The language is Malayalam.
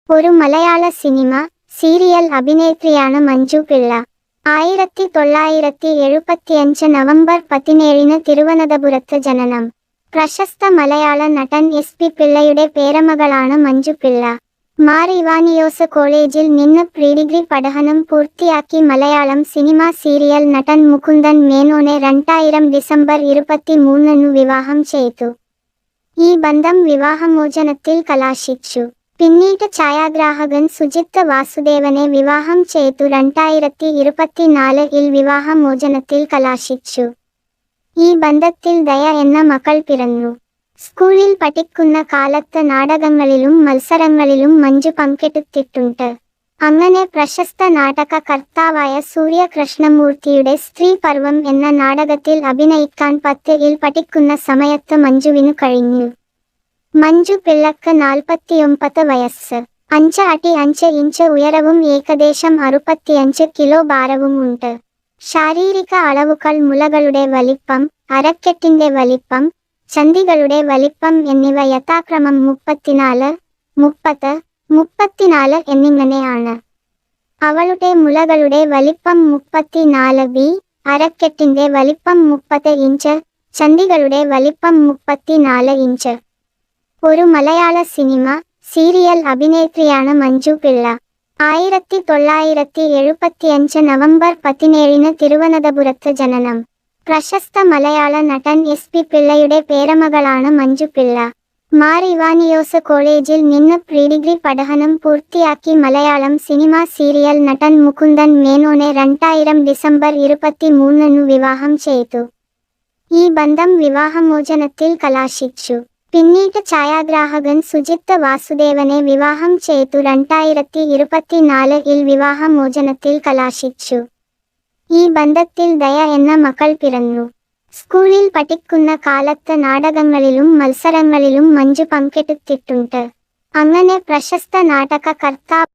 ഒരു മലയാള സിനിമ സീരിയൽ അഭിനേത്രിയാണ് മഞ്ജു പിള്ള. 1975 നവംബർ 17 തിരുവനന്തപുരത്ത് ജനനം. പ്രശസ്ത മലയാള നടൻ എസ്.പി. പിള്ളയുടെ പേരമകളാണ് മഞ്ജു പിള്ള. മാർ ഇവാനിയോസ് കോളേജിൽ നിന്ന് പ്രീഡിഗ്രി പഠനം പൂർത്തിയാക്കി മലയാളം സിനിമാ സീരിയൽ നടൻ മുകുന്ദൻ മേനോനെ 2000 ഡിസംബർ 23 വിവാഹം ചെയ്തു. ഈ ബന്ധം വിവാഹമോചനത്തിൽ കലാശിച്ചു. പിന്നീട് ഛായാഗ്രാഹകൻ സുജിത്ത് വാസുദേവനെ വിവാഹം ചെയ്തു. 2024 വിവാഹമോചനത്തിൽ കലാശിച്ചു. ഈ ബന്ധത്തിൽ ദയ എന്ന മകൾ പിറന്നു. സ്കൂളിൽ പഠിക്കുന്ന കാലത്ത് നാടകങ്ങളിലും മത്സരങ്ങളിലും മഞ്ജു പങ്കെടുത്തിട്ടുണ്ട്. അങ്ങനെ പ്രശസ്ത നാടകകർത്താവായ സൂര്യ കൃഷ്ണമൂർത്തിയുടെ സ്ത്രീ പർവം എന്ന നാടകത്തിൽ അഭിനയിക്കാൻ 10ൽ പഠിക്കുന്ന സമയത്ത് മഞ്ജുവിനു കഴിഞ്ഞു. മഞ്ജു പിള്ളക്ക് 49 വയസ്സ്. 5 അടി 5 ഇഞ്ച് ഉയരവും ഏകദേശം 65 കിലോ ഭാരവും ഉണ്ട്. ശാരീരിക അളവുകൾ മുലകളുടെ വലിപ്പം, അരക്കെട്ടിന്റെ വലിപ്പം, ചന്തികളുടെ വലിപ്പം എന്നിവ യഥാക്രമം 34, 30, 34 എന്നിങ്ങനെയാണ്. അവളുടെ മുലകളുടെ വലിപ്പം 34B, അരക്കെട്ടിന്റെ വലിപ്പം 30 ഇഞ്ച്, ചന്തികളുടെ വലിപ്പം 34 ഇഞ്ച്. ഒരു മലയാള സിനിമ സീരിയൽ അഭിനേത്രിയാണ് മഞ്ജു പിള്ള. 1975 നവംബർ 17 തിരുവനന്തപുരത്ത് ജനനം. പ്രശസ്ത മലയാള നടൻ എസ്.പി. പിള്ളയുടെ പേരമകളാണ് മഞ്ജു പിള്ള. മാർ ഇവാനിയോസ് കോളേജിൽ നിന്ന് പ്രീഡിഗ്രി പഠനം പൂർത്തിയാക്കി മലയാളം സിനിമാ സീരിയൽ നടൻ മുകുന്ദൻ മേനോനെ 2000 ഡിസംബർ 23 വിവാഹം ചെയ്തു. ഈ ബന്ധം വിവാഹമോചനത്തിൽ കലാശിച്ചു. പിന്നീട് ഛായാഗ്രാഹകൻ സുജിത്ത് വാസുദേവനെ വിവാഹം ചെയ്തു. 2024 വിവാഹമോചനത്തിൽ കലാശിച്ചു. ഈ ബന്ധത്തിൽ ദയ എന്ന മകൾ പിറന്നു. സ്കൂളിൽ പഠിക്കുന്ന കാലത്ത് നാടകങ്ങളിലും മത്സരങ്ങളിലും മഞ്ജു പങ്കെടുത്തിട്ടുണ്ട്. അങ്ങനെ പ്രശസ്ത നാടകകർത്താവ്